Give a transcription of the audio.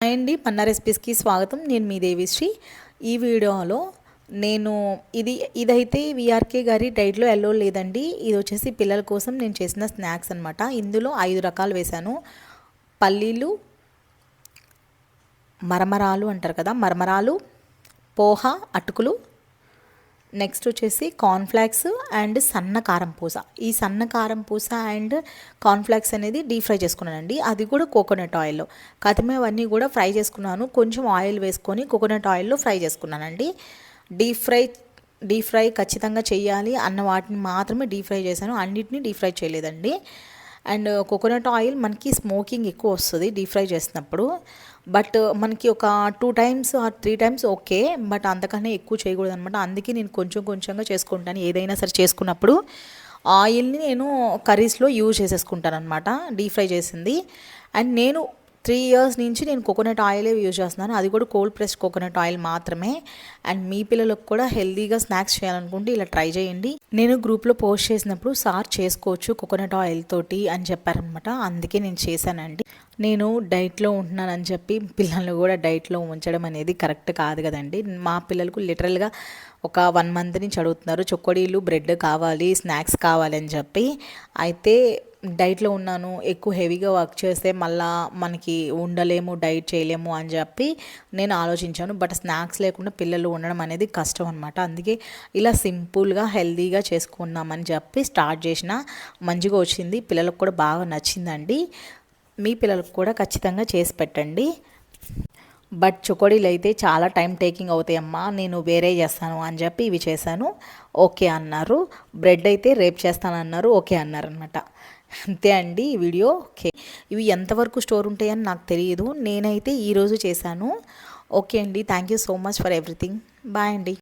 Hi అండి, పన్నా రెసిపీస్కి స్వాగతం. నేను మీ దేవిశ్రీ. ఈ వీడియోలో నేను ఇదైతే విఆర్కే గారి డైట్లో ఎల్లో లేదండి. ఇది వచ్చేసి పిల్లల కోసం నేను చేసిన స్నాక్స్ అనమాట. ఇందులో 5 రకాలు వేశాను. పల్లీలు, మరమరాలు అంటారు కదా, మరమరాలు, పోహ, అటుకులు, నెక్స్ట్ వచ్చేసి కార్న్ఫ్లాక్స్ అండ్ సన్న కారం పూస. ఈ సన్న కారం పూస అండ్ కార్న్ఫ్లాక్స్ అనేది డీప్ ఫ్రై చేసుకున్నానండి. అది కూడా కోకోనట్ ఆయిల్లో. కథమే అవన్నీ కూడా ఫ్రై చేసుకున్నాను. కొంచెం ఆయిల్ వేసుకొని కోకోనట్ ఆయిల్లో ఫ్రై చేసుకున్నానండి. డీప్ ఫ్రై ఖచ్చితంగా చేయాలి అన్న వాటిని మాత్రమే డీప్ ఫ్రై చేశాను. అన్నిటిని డీప్ ఫ్రై చేయలేదండి. అండ్ కోకోనట్ ఆయిల్ మనకి స్మోకింగ్ ఎక్కువ వస్తుంది డీప్ ఫ్రై చేసినప్పుడు. బట్ మనకి ఒక 2 times or 3 times okay, but అంతకన్నా ఎక్కువ చేయకూడదు అనమాట. అందుకే నేను కొంచెంగా చేసుకుంటాను. ఏదైనా సరే చేసుకున్నప్పుడు ఆయిల్ని నేను కర్రీస్లో యూజ్ చేసేసుకుంటాను అనమాట, డీప్ ఫ్రై చేసింది. అండ్ నేను 3 ఇయర్స్ నుంచి నేను కోకోనట్ ఆయిలే యూజ్ చేస్తున్నాను. అది కూడా కోల్డ్ ప్రెస్ కోకోనట్ ఆయిల్ మాత్రమే. అండ్ మీ పిల్లలకు కూడా హెల్తీగా స్నాక్స్ చేయాలనుకుంటే ఇలా ట్రై చేయండి. నేను గ్రూప్లో పోస్ట్ చేసినప్పుడు సార్ చేసుకోవచ్చు కోకోనట్ ఆయిల్ తోటి అని చెప్పారనమాట. అందుకే నేను చేశానండి. నేను డైట్లో ఉంటున్నానని చెప్పి పిల్లల్ని కూడా డైట్లో ఉంచడం అనేది కరెక్ట్ కాదు కదండి. మా పిల్లలకు లిటరల్గా ఒక 1 మంత్ నుంచి అడుగుతున్నారు చొక్కడీలు, బ్రెడ్ కావాలి, స్నాక్స్ కావాలి అని చెప్పి. అయితే డైట్లో ఉన్నాను, ఎక్కువ హెవీగా వర్క్ చేస్తే మళ్ళీ మనకి ఉండలేము, డైట్ చేయలేము అని చెప్పి నేను ఆలోచించాను. బట్ స్నాక్స్ లేకుండా పిల్లలు ఉండడం అనేది కష్టం అనమాట. అందుకే ఇలా సింపుల్గా హెల్తీగా చేసుకున్నామని చెప్పి స్టార్ట్ చేసిన. మంచిగా వచ్చింది, పిల్లలకు కూడా బాగా నచ్చిందండి. మీ పిల్లలకు కూడా ఖచ్చితంగా చేసి పెట్టండి. బట్ చొకోడీలు అయితే చాలా టైం టేకింగ్ అవుతాయమ్మా, నేను వేరే చేస్తాను అని చెప్పి ఇవి చేశాను. ఓకే అన్నారు. బ్రెడ్ అయితే రేపు చేస్తానన్నారు. ఓకే అన్నారనమాట. అంతే అండి ఈ వీడియో. ఓకే, ఇవి ఎంతవరకు స్టోర్ ఉంటాయని నాకు తెలియదు. నేనైతే ఈరోజు చేశాను. ఓకే అండి, thank you so much for everything. Bye అండి.